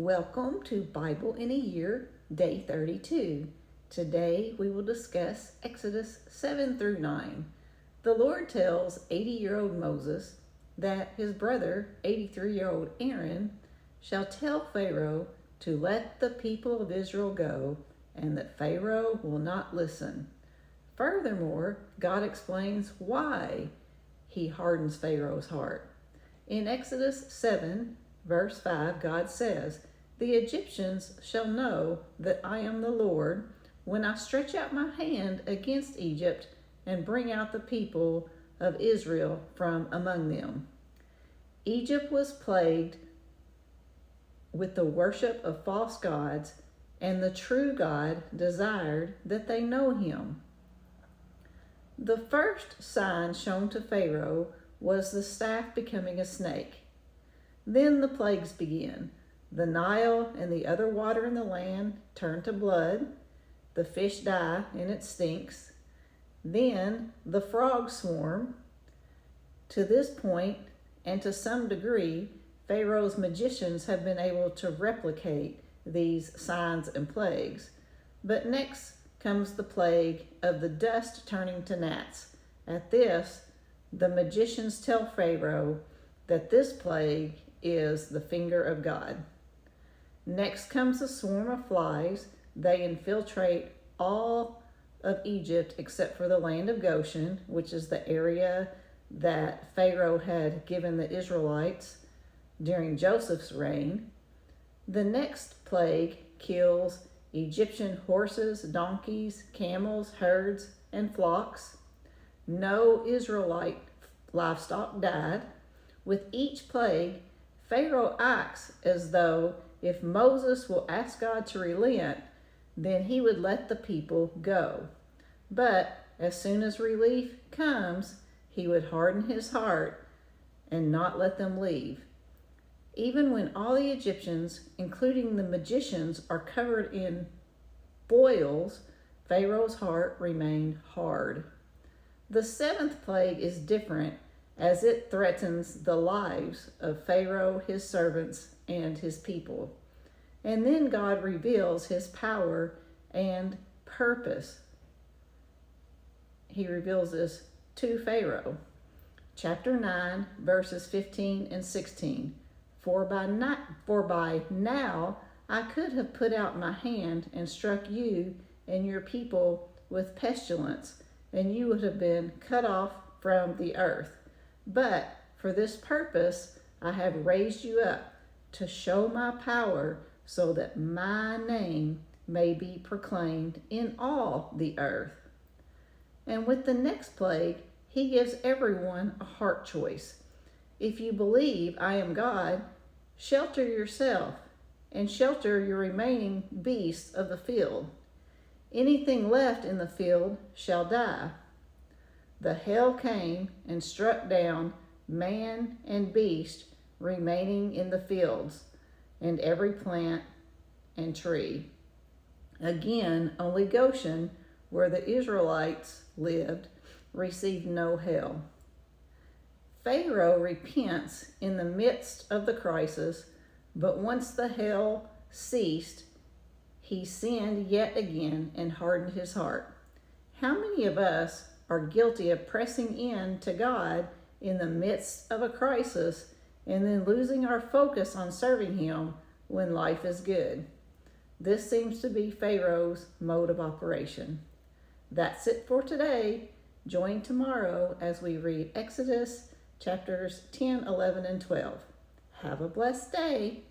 Welcome to Bible in a Year, Day 32. Today we will discuss Exodus 7 through 9. The Lord tells 80-year-old Moses that his brother, 83-year-old Aaron, shall tell Pharaoh to let the people of Israel go, and that Pharaoh will not listen. Furthermore, God explains why he hardens Pharaoh's heart. In Exodus 7, verse 5, God says, "The Egyptians shall know that I am the Lord when I stretch out my hand against Egypt and bring out the people of Israel from among them." Egypt was plagued with the worship of false gods, and the true God desired that they know him. The first sign shown to Pharaoh was the staff becoming a snake. Then the plagues began. The Nile and the other water in the land turn to blood. The fish die and it stinks. Then the frogs swarm. To this point, and to some degree, Pharaoh's magicians have been able to replicate these signs and plagues. But next comes the plague of the dust turning to gnats. At this, the magicians tell Pharaoh that this plague is the finger of God. Next comes a swarm of flies. They infiltrate all of Egypt except for the land of Goshen, which is the area that Pharaoh had given the Israelites during Joseph's reign. The next plague kills Egyptian horses, donkeys, camels, herds, and flocks. No Israelite livestock died. With each plague, Pharaoh acts as though if Moses will ask God to relent, then he would let the people go. But as soon as relief comes, he would harden his heart and not let them leave. Even when all the Egyptians, including the magicians, are covered in boils, Pharaoh's heart remained hard. The seventh plague is different, as it threatens the lives of Pharaoh, his servants, and his people. And then God reveals his power and purpose. He reveals this to Pharaoh. Chapter 9, verses 15 and 16. For by now I could have put out my hand and struck you and your people with pestilence, and you would have been cut off from the earth. But for this purpose I have raised you up, to show my power, so that my name may be proclaimed in all the earth. And with the next plague, he gives everyone a heart choice. If you believe I am God, shelter yourself and shelter your remaining beasts of the field. Anything left in the field shall die. The hail came and struck down man and beast remaining in the fields, and every plant and tree. Again, only Goshen, where the Israelites lived, received no hail. Pharaoh repents in the midst of the crisis, but once the hail ceased, he sinned yet again and hardened his heart. How many of us are guilty of pressing in to God in the midst of a crisis and then losing our focus on serving him when life is good? This seems to be Pharaoh's mode of operation. That's it for today. Join tomorrow as we read Exodus chapters 10, 11, and 12. Have a blessed day.